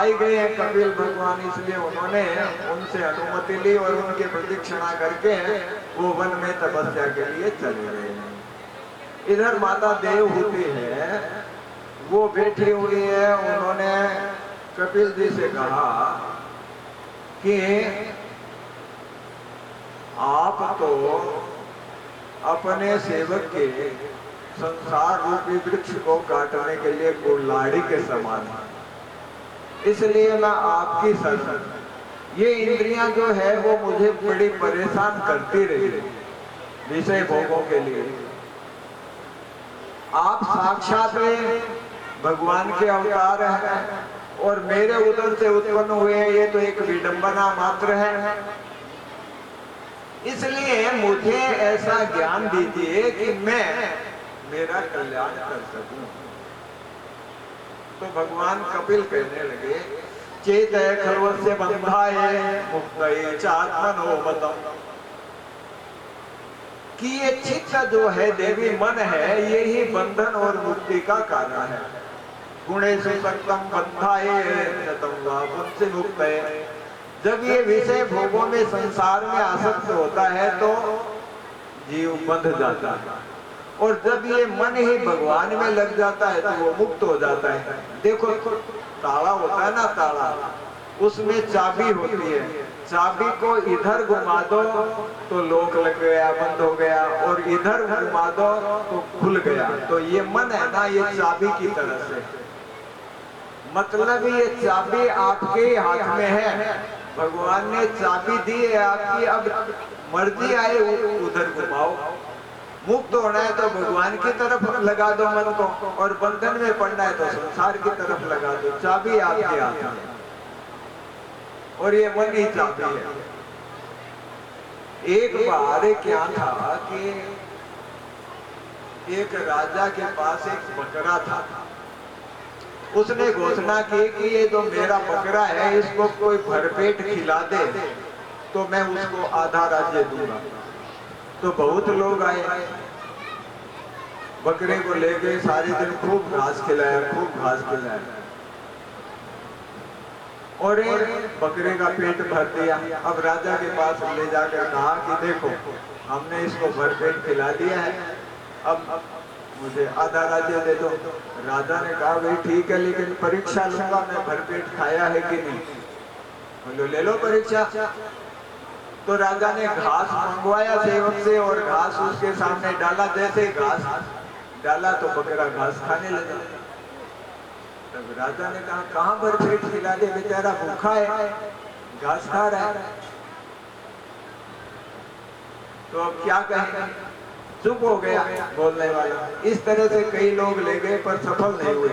आई गए हैं कपिल भगवान, इसलिए उन्होंने उनसे अनुमति ली और उनकी प्रदक्षिणा करके वो वन में तपस्या के लिए चले गए। इधर माता देवहूति है, वो बैठी हुई है। उन्होंने कपिल जी से कहा कि आप तो अपने सेवक के संसार रूपी वृक्ष को काटने के लिए कुल्हाड़ी के समान है, इसलिए मैं आपकी शरण, ये इंद्रियां जो है वो मुझे बड़ी परेशान करती रही विषय भोगों के लिए। आप साक्षात भगवान के अवतार हैं और मेरे उदर से उत्पन्न हुए हैं, ये तो एक विडंबना मात्र है। इसलिए मुझे ऐसा ज्ञान दीजिए कि मैं मेरा कल्याण कर सकूं। तो भगवान कपिल कहने लगे, चेत खलवस्य बंधाय मुक्तये चात्मनो मतम, कि ये चित्त जो है देवी मन है, ये ही बंधन और मुक्ति का कारण है। गुणेषु सक्तम बंधाय शतम वा पुंसि मुक्तये, जब ये विषय भोगों में संसार में आसक्त होता है तो जीव बंध जाता है, और जब ये मन ही भगवान में लग जाता है तो वो मुक्त हो जाता है। देखो ताला होता है ना, ताला, उसमें चाबी होती है, चाबी को इधर घुमा दो तो लॉक लग गया, बंद हो गया, और इधर घुमा दो तो खुल गया। तो ये मन है ना, ये चाबी की तरह से, मतलब ये चाबी आपके हाथ में है, भगवान ने चाबी दी है आपकी, अब मर्जी आए उधर घुमाओ। मुक्त होना है तो भगवान की तरफ लगा दो मन को, और बंधन में पड़ना है तो संसार की तरफ लगा दो। चाबी आपके हाथ में, और ये मन ही चाबी है। एक बार क्या था कि एक राजा के पास एक बकरा था। उसने घोषणा की कि ये जो मेरा बकरा है, इसको कोई भरपेट खिला दे तो मैं उसको आधा राज्य दूंगा। तो बहुत लोग आए, बकरे को ले गए, सारे दिन खूब घास खिलाया, खूब घास खिलाया, और बकरे का पेट भर दिया। अब राजा के पास ले जाकर कहा कि देखो हमने इसको भरपेट खिला दिया है, अब मुझे आधा राज्य दे दो। राजा ने कहा भाई ठीक है, लेकिन परीक्षा लूंगा मैं भरपेट खाया है कि नहीं। बोलो ले लो परीक्षा। तो राजा ने घास मंगवाया सेवक से और घास उसके सामने डाला। जैसे घास डाला तो बकरा घास खाने लगा। तब राजा ने कहा कहां भरपेट खिला दे, बेचारा भूखा है, घास खा रहा है। तो अब क्या कहें, चुप हो गया बोलने वाला। इस तरह से कई लोग ले गए पर सफल नहीं हुए।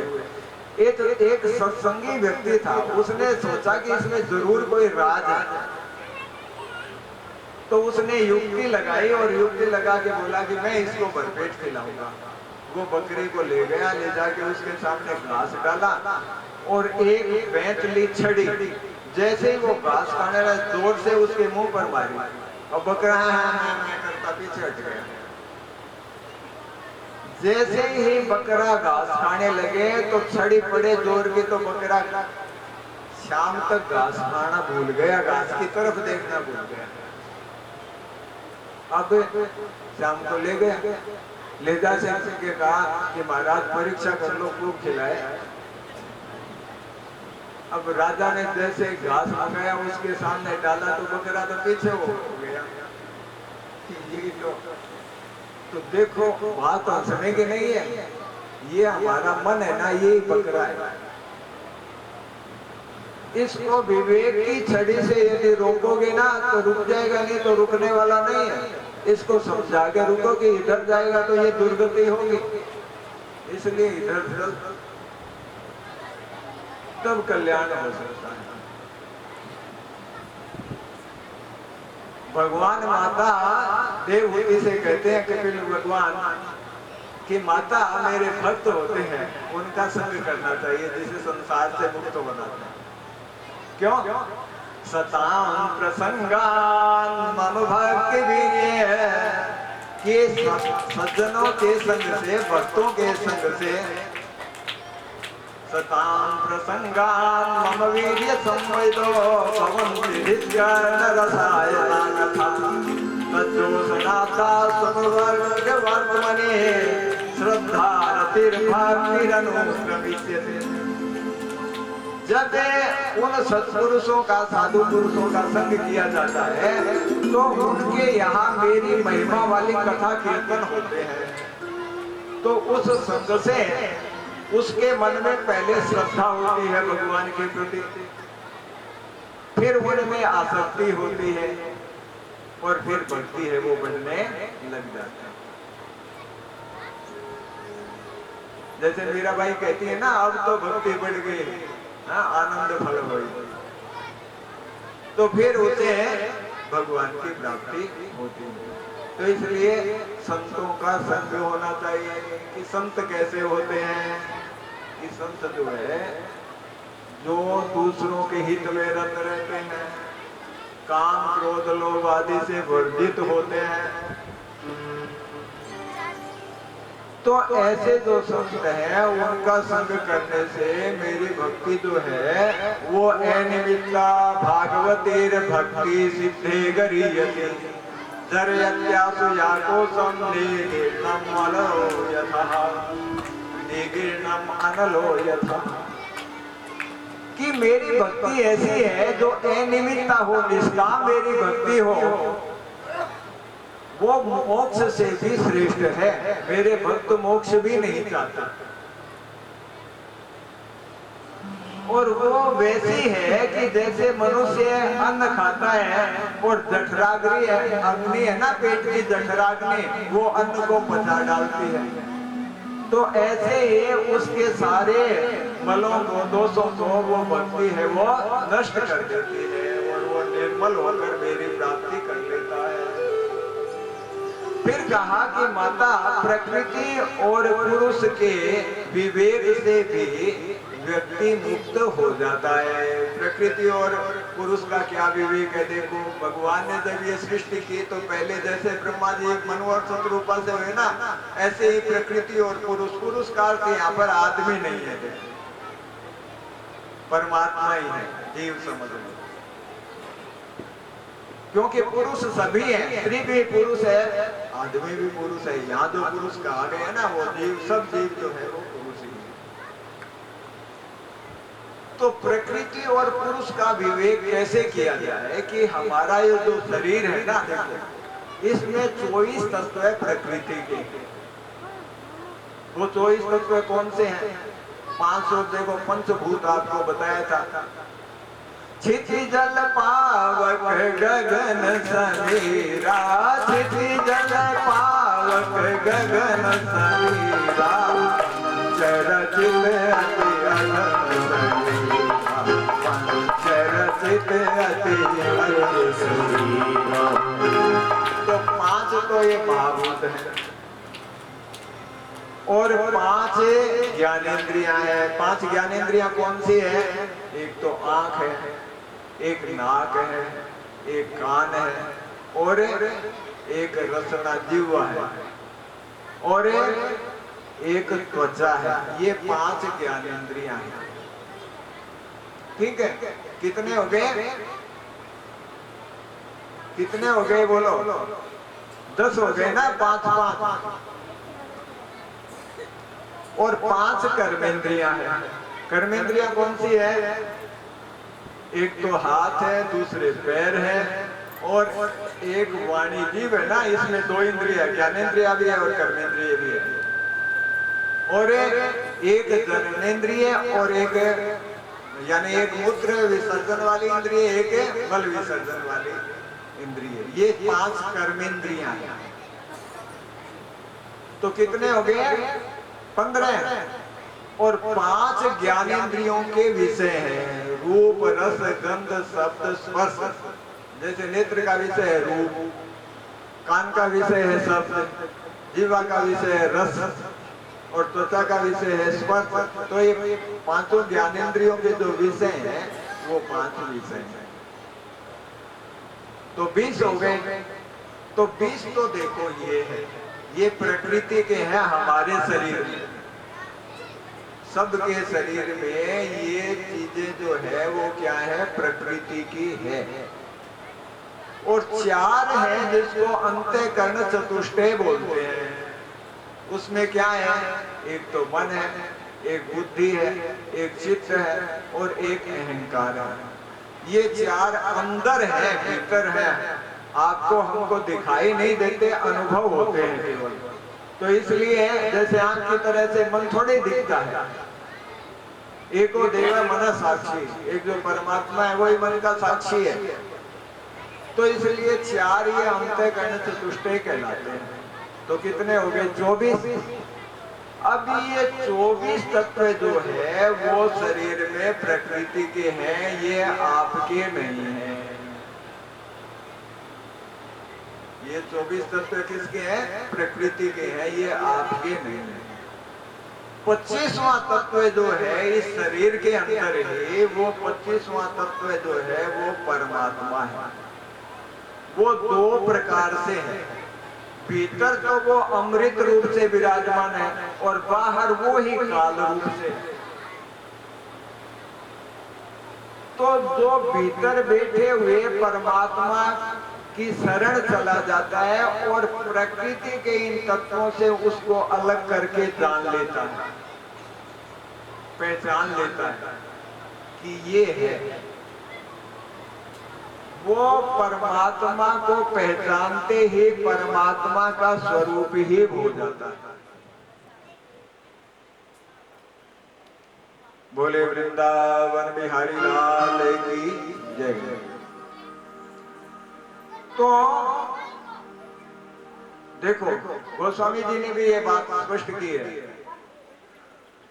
एक सत्संगी व्यक्ति था, उसने सोचा कि इसमें जरूर कोई राज है, तो उसने युक्ति लगाई और युक्ति लगा के बोला कि मैं इसको भरपेट खिलाऊंगा। वो बकरी को ले गया, ले जाके उसके सामने घास डाला और एक बेंच ली छड़ी। जैसे ही वो घास खाने लगा, जोर से उसके मुंह पर मारी और बकरा करता पीछे हट गया। जैसे ही बकरा घास खाने लगे तो छड़ी पड़े जोर की, तो बकरा शाम तक घास खाना भूल गया, घास की तरफ देखना भूल गया। अब शाम को ले गया, ले जा के कहा कि महाराज परीक्षा कर लो, खूब खिलाए। अब राजा ने जैसे घास मंगाया उसके सामने डाला तो बकरा तो पीछे हो गया। तो देखो बात हंसने की नहीं है, ये हमारा मन है ना, ये बकरा है। इसको विवेक की छड़ी से यदि रोकोगे ना तो रुक जाएगा, नहीं तो रुकने वाला नहीं है। इसको समझा के रुको कि इधर जाएगा तो ये दुर्गति होगी, इसलिए इधर चल, तब कल्याण हो सकता है। भगवान माता देवहूति से कहते हैं कपिल भगवान कि माता मेरे भक्त होते हैं, उनका संग करना चाहिए, जिसे संसार से मुक्त बनाते हैं। क्यों? सतां प्रसंगान मम भक्ति वीर्य, कि सज्जनों के संग से, भक्तों के संग से सतां प्रसंगान् मम वीर्य संवेदो भवन्ति हृद्यर्णरसायना कथा तज्जोषणाता समवर्गवर्त्मने श्रद्धारतिर्भक्तिरनुक्रमिष्यते। जब उन सत्पुरुषों का, साधु पुरुषों का संग किया जाता है तो उनके यहाँ मेरी महिमा वाली कथा कीर्तन होते हैं। तो उस संग से उसके मन में पहले श्रद्धा होती है भगवान के प्रति, फिर उनमें आसक्ति होती है और फिर भक्ति है वो बढ़ने लग जाता है। जैसे मीराबाई कहती है ना, अब तो भक्ति बढ़ गई, आनंद फल हुई, तो फिर उसे भगवान की प्राप्ति होती है। तो इसलिए संतों का संग होना चाहिए। कि संत कैसे होते हैं? कि संत जो है जो दूसरों के हित में रत रहते हैं, काम क्रोध लोभ आदि से वर्जित होते हैं। तो ऐसे जो संत हैं उनका संग करने से मेरी भक्ति जो है वो अनिमित्ता भागवतीर भक्ति सिद्धे गरीयते जरयत्यासु याकोसं निगीर्णं अनलो यथा निगीर्णं अनलो यथा। कि मेरी भक्ति ऐसी है जो अनिमित्ता हो, निष्काम मेरी भक्ति हो, वो मोक्ष से भी श्रेष्ठ है। मेरे भक्त मोक्ष भी नहीं चाहते। और वो वैसी है कि जैसे मनुष्य अन्न खाता है और जठराग्नि अग्नि है ना, पेट की जठराग्नि, वो अन्न को पचा डालती है। तो ऐसे ही उसके सारे मलों को, दोषों को वो भक्ति है वो नष्ट कर देती है और वो निर्मल होकर मेरी प्राप्ति कर लेता है। फिर कहा कि माता प्रकृति और पुरुष के विवेक से भी व्यक्ति मुक्त हो जाता है। प्रकृति और पुरुष का क्या विवेक है? देखो, भगवान ने जब ये सृष्टि की तो पहले जैसे ब्रह्मा जी एक मनु और शत्रुपा से हुए ना, ऐसे ही प्रकृति और पुरुष का अर्थ यहाँ पर आदमी नहीं है, परमात्मा ही है, जीव समझ लो। क्योंकि पुरुष सभी है, स्त्री भी पुरुष है, आदमी भी पुरुष है। यहाँ जो पुरुष कहा गया है ना, वो जीव, सब जीव जो है वो पुरुष ही है। तो प्रकृति और पुरुष का विवेक कैसे किया जाए? कि हमारा ये जो शरीर है ना, देखो इसमें 24 तत्व है प्रकृति के। वो 24 तत्व कौन से हैं? 500 देखो पंचभूत आपको बताया था। छिति जल पावक गगन समीरा, छिति जल पावक गगन समीरा, चरचित अति अनंत समीरा, चरचित अति अनंत समीरा। तो 5 तो ये महाभूत है और 5 ज्ञानेंद्रियां हैं। 5 ज्ञानेंद्रियां कौन सी है? एक तो आंख है, एक नाक है, एक कान है और एक रसना जीवा है और एक त्वचा है। ये 5 ज्ञानेंद्रियां हैं। ठीक है, कितने हो गए? कितने हो गए बोलो? 10 हो गए ना, 5 और 5 कर्मेंद्रियां हैं। कर्मेंद्रियां कौन सी है? एक तो हाथ है, दूसरे पैर है और एक वाणी जीव है ना, इसमें 2 इंद्रिय, ज्ञानेंद्रिया भी है और कर्मेंद्रिय भी है। और एक जननेंद्रिय और एक, यानी एक मूत्र विसर्जन वाली इंद्रिय, एक बल विसर्जन वाली इंद्रिय। ये 5 कर्मेंद्रियां हैं। तो कितने हो गए? 15। और 5 ज्ञानेंद्रियों के विषय हैं, रूप रस गंध शब्द स्पर्श। जैसे नेत्र का विषय है रूप, कान का विषय है शब्द, जीवा का विषय है रस और त्वचा का विषय है स्पर्श। तो ये 5 ज्ञानेंद्रियों के जो विषय हैं वो 5 विषय हैं। तो 20 हो गए। तो 20 तो देखो ये है, ये प्रकृति के हैं हमारे शरीर में। सबके शरीर में ये चीजें जो है वो क्या है, प्रकृति की है। और चार है जिसको अंतःकरण चतुष्टय बोलते हैं। उसमें क्या है, एक तो मन है, एक बुद्धि है, एक चित्त है और एक अहंकार है। ये चार अंदर है, भीतर है, आपको हमको दिखाई नहीं देते, अनुभव होते हैं केवल। तो इसलिए जैसे आंख की तरह से मन थोड़े दिखता है। एको देव मन साक्षी, एक जो परमात्मा है वही मन का साक्षी है। तो इसलिए चार ये अंतःकरण चतुष्टय कहलाते हैं। तो कितने हो गए, 24। अब ये 24 तत्व जो है वो शरीर में प्रकृति के हैं, ये आपके नहीं है। ये 24 तत्व किसके हैं, प्रकृति के हैं, ये आपके नहीं है। 25वां तत्व जो है इस शरीर के अंदर ही, वो 25वां तत्व जो है वो परमात्मा है। वो दो प्रकार से है। भीतर तो वो अमृत रूप से विराजमान है और बाहर वो ही काल रूप से। तो जो भीतर बैठे हुए परमात्मा की शरण चला जाता है और प्रकृति के इन तत्वों से उसको अलग करके जान लेता है, पहचान लेता है कि ये है, वो परमात्मा को पहचानते ही परमात्मा का स्वरूप ही हो जाता है। बोले वृंदावन बिहारी लाल की जय। तो देखो गोस्वामी जी ने भी ये बात स्पष्ट की है,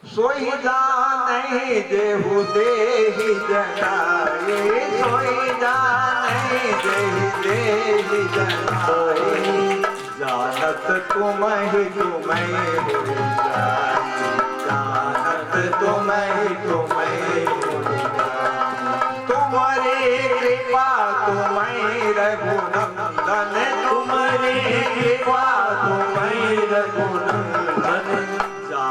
सोई जाने जेहु देहि जनाए, सोई जाने जेहि देहि जनाए, जानत तुम ही तुम्हें हो जाए, जानत तुम ही तुम्हें हो जाए। तुम्हारी कृपा तुम्हें रघुनंदन, तुम्हारी कृपा तुम्हें रघुनंदन,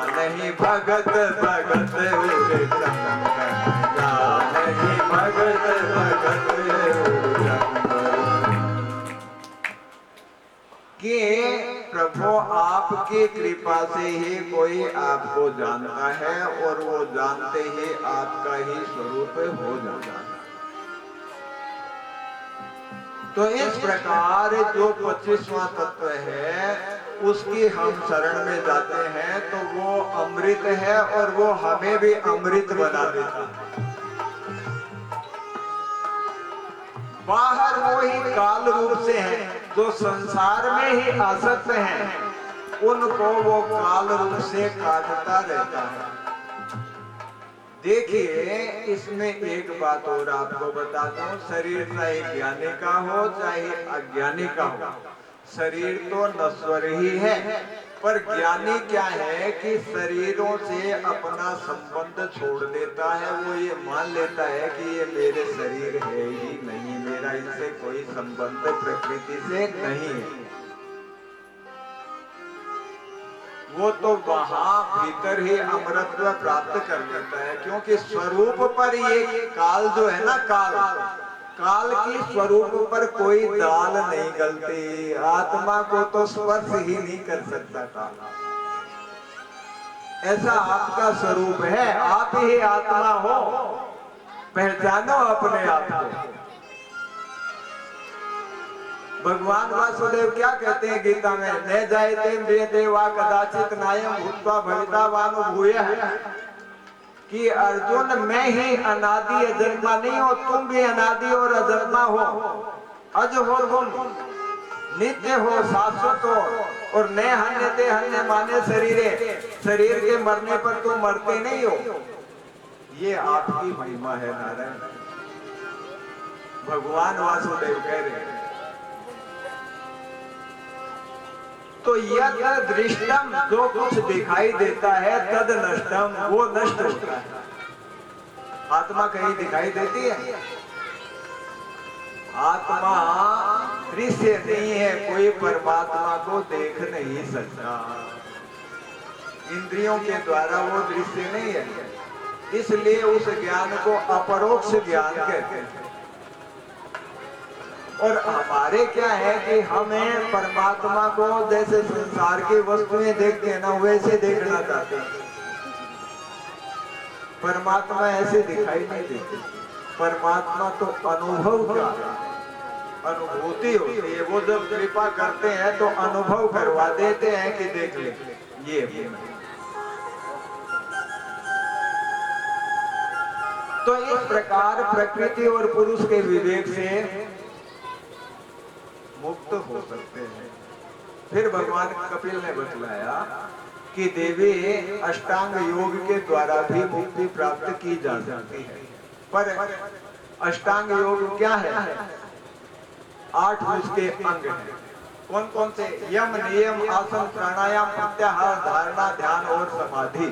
नहीं भगत भगत उसे चंदन, नहीं भगत भगत कि प्रभु आपकी कृपा से ही कोई आपको जानता है और वो जानते ही आपका ही स्वरूप हो जाता है। तो इस प्रकार जो 25वां तत्व है उसकी हम शरण में जाते हैं तो वो अमृत है और वो हमें भी अमृत बना देता है। बाहर वो ही काल रूप से है, जो संसार में ही आसक्त हैं, उनको वो काल रूप से काटता रहता है। देखिए इसमें एक बात और आपको बताता हूँ, शरीर चाहे ज्ञानी का हो चाहे अज्ञानी का हो, शरीर तो नश्वर ही है, पर ज्ञानी क्या है कि शरीरों से अपना संबंध छोड़ देता है। वो ये मान लेता है कि ये मेरे शरीर है ही नहीं, मेरा इससे कोई संबंध प्रकृति से नहीं है। वो तो वहां भीतर ही अमरत्व प्राप्त कर लेता है, क्योंकि स्वरूप पर ये काल जो है ना, काल की स्वरूप पर कोई दाल नहीं गलती। आत्मा को तो स्पर्श ही नहीं कर सकता काल, ऐसा आपका स्वरूप है। आप ही आत्मा हो, पहचानो अपने आप को। भगवान वासुदेव क्या कहते हैं गीता में, न जायते देवा कदाचित नायम भूत्वा भविता वानुभूयः, कि अर्जुन मैं ही अनादि अजन्मा नहीं हो, तुम भी अनादि और अजन्मा हो, अज हो तुम, नित्य हो, शाश्वत हो, और न हन्यते हन्य माने शरीरे, शरीर के मरने पर तुम मरते नहीं हो। ये आपकी महिमा है नारायण, भगवान वासुदेव कह रहे हैं। तो यद दृष्टम, जो कुछ दिखाई देता है, तद नष्टम, वो नष्ट होता है। आत्मा कहीं दिखाई देती है? आत्मा दृश्य नहीं है, कोई परमात्मा को देख नहीं सकता। इंद्रियों के द्वारा वो दृश्य नहीं है, इसलिए उस ज्ञान को अपरोक्ष ज्ञान कहते हैं। और हमारे क्या है कि हमें परमात्मा को जैसे संसार की वस्तुएं देखते हैं ना, वैसे देखना चाहते हैं। परमात्मा ऐसे दिखाई नहीं देती। परमात्मा तो अनुभव का अनुभूति होती है। वो जब कृपा करते हैं तो अनुभव करवा देते हैं कि देख ले ये। तो इस प्रकार प्रकृति और पुरुष के विवेक से मुक्त हो सकते हैं। फिर भगवान कपिल ने बतलाया कि देवी अष्टांग योग के द्वारा भी मुक्ति प्राप्त की जा सकती है। पर अष्टांग योग क्या है? 8 उसके अंग हैं। कौन कौन से? यम, नियम, आसन, प्राणायाम, प्रत्याहार, धारणा, ध्यान और समाधि।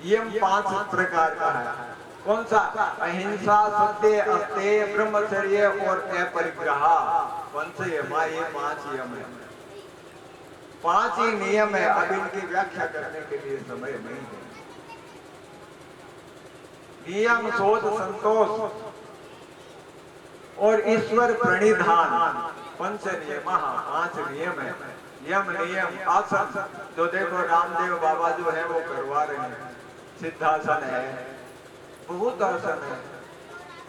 यम 5 प्रकार का है। कौन सा? अहिंसा, सत्य, अस्तेय, ब्रह्मचर्य और अपरिग्रह। पंच यम, ये 5 यम है। 5 ही नियम है। अब इनकी व्याख्या करने के लिए समय नहीं है। नियम, सोच, संतोष और ईश्वर प्रणिधान, पंच नियम। 5 नियम है। यम, नियम, आसन, जो देखो रामदेव बाबा जो है वो करवा रहे हैं। सिद्धासन है, बहुत आसन है,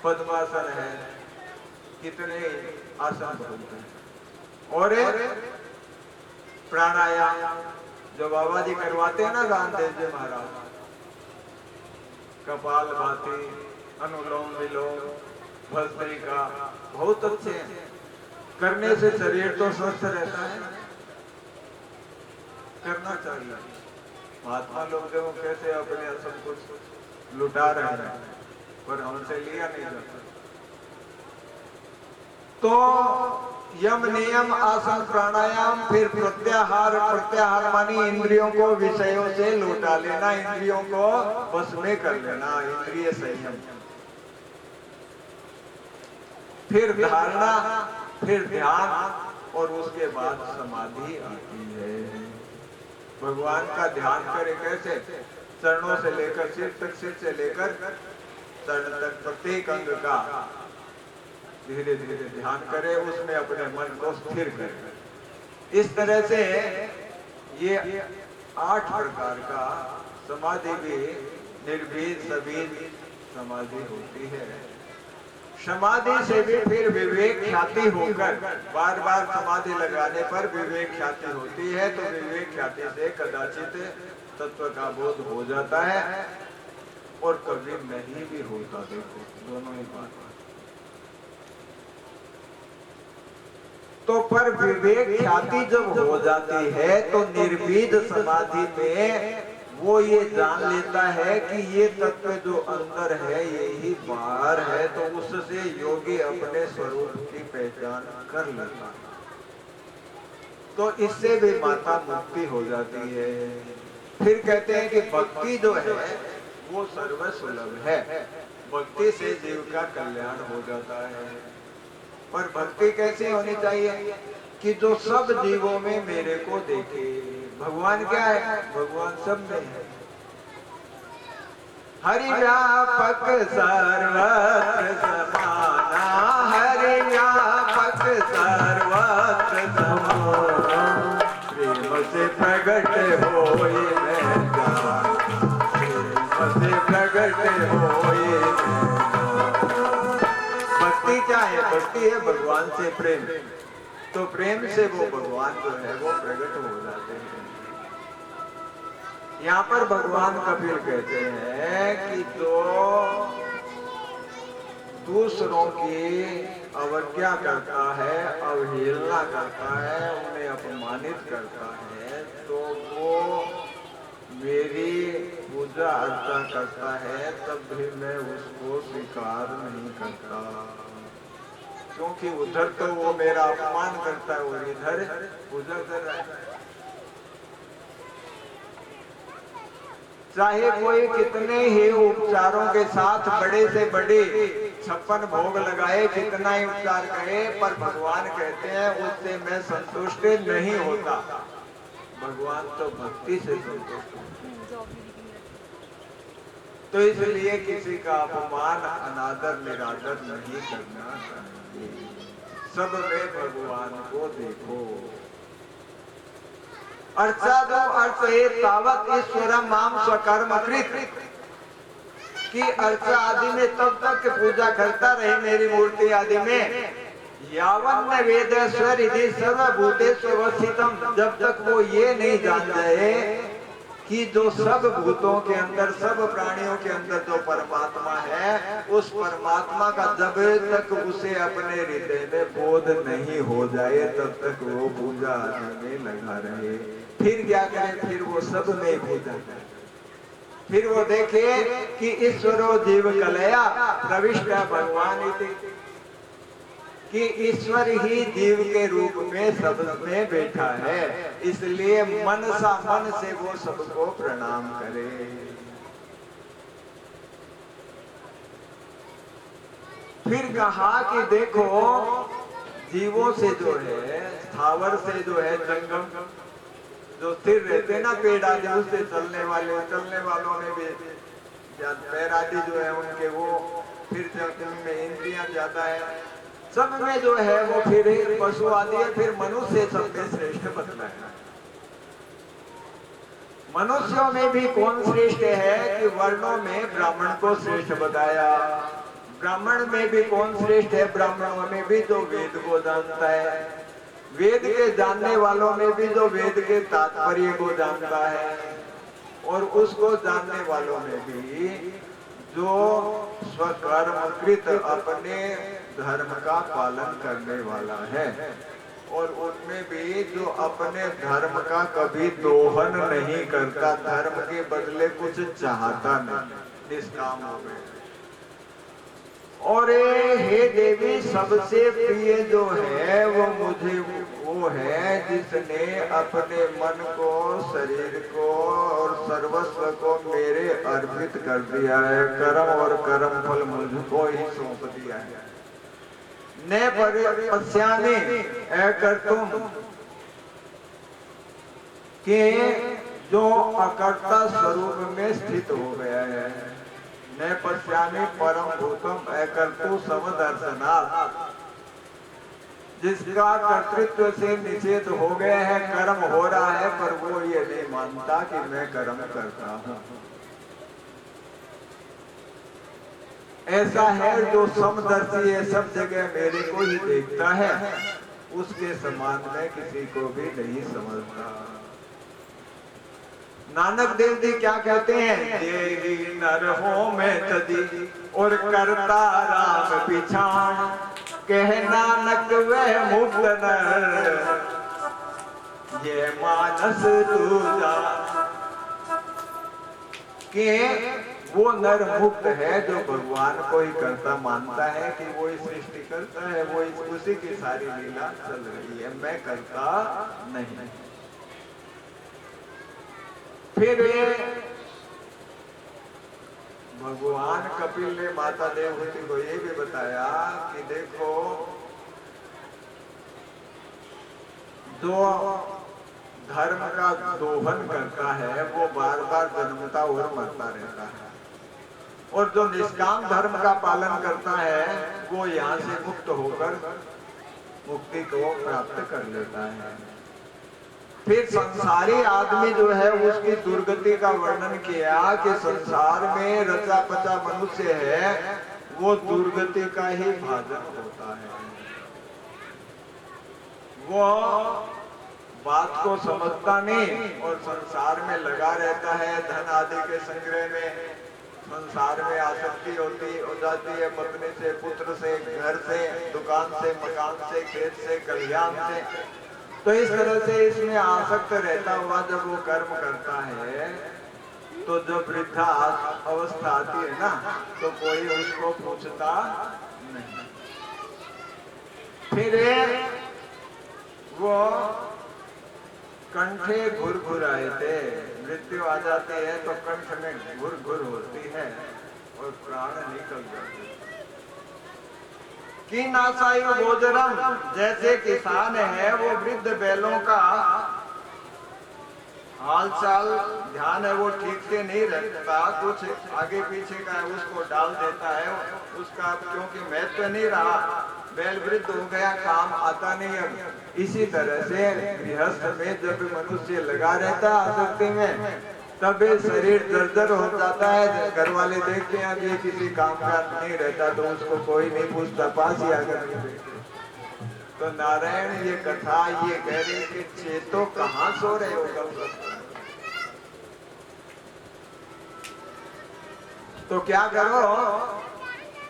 पद्मासन है, कितने आसन बोलते हैं। और प्राणायाम जो बाबा जी करवाते हैं ना, रामदेव जी महाराज, कपालभाति, अनुलोम विलोम, भस्त्रिका, बहुत अच्छे हैं। करने से शरीर तो स्वस्थ रहता है, करना चाहिए। महात्मा लोग जो कैसे अपने सब कुछ लुटा रहे हैं, पर हमसे लिया नहीं जाता। तो यम, नियम, आसन, प्राणायाम, फिर प्रत्याहार। प्रत्याहार मानी इंद्रियों को विषयों से लुटा लेना, इंद्रियों को बस में कर लेना, इंद्रिय संयम। फिर धारणा, फिर ध्यान और उसके बाद समाधि आती है। भगवान का ध्यान करे कैसे? चरणों से लेकर सिर तक, सिर से लेकर चरण तक प्रत्येक अंग का धीरे धीरे ध्यान करे, उसमें अपने मन को स्थिर करे। इस तरह से ये 8 प्रकार का समाधि भी निर्भीद सबीज समाधि होती है। समाधि से भी फिर विवेक ख्याति होकर, बार बार समाधि लगाने पर विवेक ख्याति होती है। तो विवेक ख्याति से कदाचित तत्व का बोध हो जाता है और कभी नहीं भी होता। देखो दोनों ही बात। तो पर विवेक ख्याति जब हो जाती है तो निर्भीद समाधि में वो ये जान लेता है कि ये तत्व जो अंदर है यही बाहर है। तो उससे योगी अपने स्वरूप की पहचान कर लेता है। तो इससे भी माता मुक्ति हो जाती है। फिर कहते हैं कि भक्ति जो है वो सर्वसुलभ है। भक्ति से जीव का कल्याण हो जाता है। पर भक्ति कैसे होनी चाहिए? कि जो सब जीवों में मेरे को देखे। भगवान क्या है? भगवान सब में है। हरि व्यापक सर्वत्र समाना, हरि व्यापक सर्वत्र समाना, प्रेम से प्रगट होए मैं जान, प्रेम से प्रगट होए मैं जान। भक्ति क्या है? भक्ति है भगवान से प्रेम। तो प्रेम से वो भगवान जो है वो प्रकट हो जाते हैं। यहाँ पर भगवान कबीर कहते हैं कि जो दूसरों की अवज्ञा करता है, अवहेलना करता है, उन्हें अपमानित करता है, तो वो मेरी पूजा अर्चा करता है, तब भी मैं उसको स्वीकार नहीं करता। क्योंकि उधर तो वो मेरा अपमान करता है और इधर पूजा कर रहा है। चाहे कोई कितने ही उपचारों के साथ बड़े से बड़े 56 भोग लगाए, कितना ही उपचार करे, पर भगवान कहते हैं उससे मैं संतुष्ट नहीं होता। भगवान तो भक्ति से संतुष्ट है। तो इसलिए किसी का अपमान, अनादर, निरादर नहीं करना चाहिए। सब में भगवान को देखो। अर्चादो अर्थ है तावत ईश्वरम माम स्वकर्म कृत, कि अर्चा आदि में तब तक पूजा करता रहे मेरी मूर्ति आदि में, यावन वेदेश्वर यदि सर्वभूतेषु अवस्थितम, जब तक वो ये नहीं जान जाए कि जो सब भूतों के अंदर, सब प्राणियों के अंदर जो परमात्मा है, उस परमात्मा का जब तक उसे अपने हृदय में बोध नहीं हो जाए तब तक वो पूजा में लगा रहे। फिर क्या करे, फिर वो सब में पूजा करे। फिर वो देखे कि ईश्वरो जीव कलया प्रविष्ट भगवान इति, कि ईश्वर ही जीव के रूप में सब में बैठा है, इसलिए मन सा मन से वो सबको प्रणाम करे। फिर कहा कि देखो जीवों से जो है, स्थावर से जो है, जंगम जो स्थिर रहते ना, पेड़ आदि उससे चलने वालों में भी पैर आदि जो है उनके, वो फिर उनमें इंद्रियां ज्यादा है, सब में जो है वो फिर पशु आदि है, फिर मनुष्य सब में श्रेष्ठ बतलाया। मनुष्यों में भी कौन श्रेष्ठ है कि वर्णों में ब्राह्मण को श्रेष्ठ बताया। ब्राह्मण में भी कौन श्रेष्ठ है, ब्राह्मणों में भी जो वेद को जानता है, वेद के जानने वालों में भी जो वेद के तात्पर्य को जानता है, और उसको जानने वालों में भी जो स्वकर्मकृत अपने धर्म का पालन करने वाला है, और उनमें भी जो अपने धर्म का कभी दोहन नहीं करता, धर्म के बदले कुछ चाहता नहीं, निष्काम हो गए। और हे देवी, सबसे प्रिय जो है वो मुझे वो है जिसने अपने मन को, शरीर को और सर्वस्व को मेरे अर्पित कर दिया है, कर्म और कर्म फल मुझको ही सौंप दिया है। ने पश्यामि अकर्तुम, के जो अकर्ता स्वरूप में स्थित हो गया है। ने पश्यामि परम भूतम अकर्तु समदर्शनात्, जिसका कर्तृत्व से निषेध हो गया है, कर्म हो रहा है पर वो ये नहीं मानता कि मैं कर्म करता हूँ। ऐसा है जो समदर्शी है, सब जगह मेरे को ही देखता है, उसके समान मैं किसी को भी नहीं समझता। नानक देव जी क्या कहते हैं, देवी नर हो मैं तदी और करता राम पिछाण, कह नानक वह मुक्त नर ये मानस दूजा, कि वो नर मुक्त है जो भगवान को ही करता मानता है कि वो ही सृष्टि करता है, वो उसी की सारी लीला चल रही है, मैं करता नहीं। फिर भगवान कपिल ने माता देवहूति को ये भी बताया कि देखो जो धर्म का दोहन करता है वो बार बार जन्मता और मरता रहता है, और जो निष्काम धर्म का पालन करता है वो यहाँ से मुक्त होकर मुक्ति को प्राप्त कर लेता है। फिर संसारी आदमी जो है उसकी दुर्गति का वर्णन किया कि संसार में रचा पचा मनुष्य है वो दुर्गति का ही भाजन होता है। वो बात को समझता नहीं और संसार में लगा रहता है, धन आदि के संग्रह में, संसार में आसक्ति होती हो जाती है, पत्नी से, पुत्र से, घर से, दुकान से, मकान से, खेत से, कल्याण से। तो इस तरह से इसमें आसक्त रहता हुआ जब वो कर्म करता है तो जब वृद्धा अवस्था आती है ना तो कोई उसको पूछता नहीं। फिर वो कंठे घुर आए थे, मृत्यु आ जाती है तो कंठ में घुर होती है और प्राण निकल जाते हैं। कि नासायु भोजनम, जैसे किसान है वो वृद्ध बैलों का हाल चाल ध्यान है वो ठीक से नहीं रखता, कुछ आगे पीछे का है उसको डाल देता है उसका, क्योंकि महत्व नहीं रहा, बैल वृद्ध हो गया, काम आता नहीं। अब इसी तरह से गृहस्थ में जब मनुष्य लगा रहता है आसक्ति में, तब शरीर दर्दर हो जाता है। घर वाले देखते हैं अब ये किसी काम का नहीं रहता तो उसको कोई नहीं पूछता, पास ही आकर नहीं देखते। तो नारायण ये कथा ये कह रहे कि चेतो कहाँ सो रहे हो कब, तो क्या करो,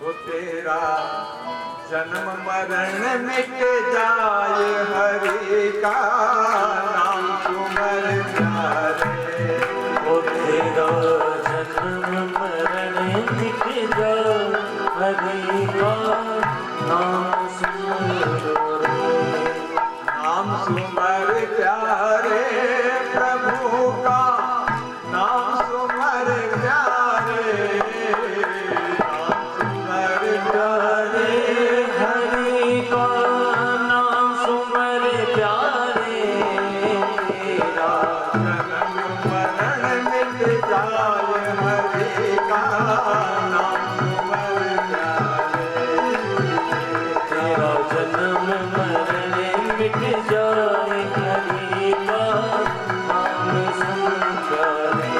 वो तेरा जन्म मरण मिट जाए, हरि का नाम सुमर प्यारे। वो तेरा जन्म मरण मिट जाए, हरि का नाम सुमर, नाम सुमर प्यारे, प्रभु का नाम सुमर प्यारे, नाम सुमर प्यारे, हरि का नाम सुमर प्यारे। तेरा जन्म मरण मिट जाए, हरि का नाम सुमर प्यारे। तेरा जन्म मरण मिट जाए, हरि का नाम सुमर प्यारे।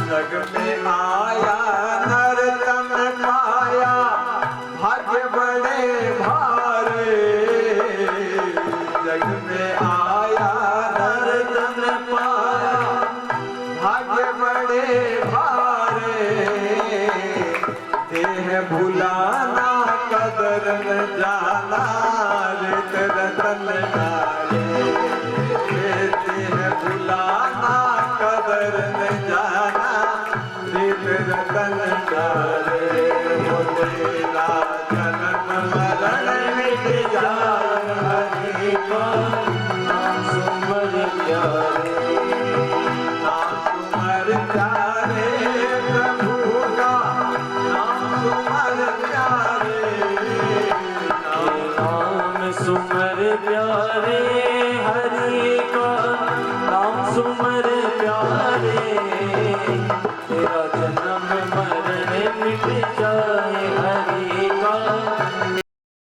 जग में आया नर तन पाया, भाग्य बड़े भारे। जग में आया नर तन पाया, भाग्य बड़े भारे। देह भुलाना कदर न जाना, रित रतन डाले। देह भुलाना कदर न जाना, रित रतन डाले। वो तेरा जन्म मरण मिट जाए, हरि का नाम सुमर प्यारे। नाम सुमर प्यारे, प्रभु का नाम सुमर प्यारे। नाम सुमर प्यारे, हरि का नाम सुमर प्यारे। तेरा जन्म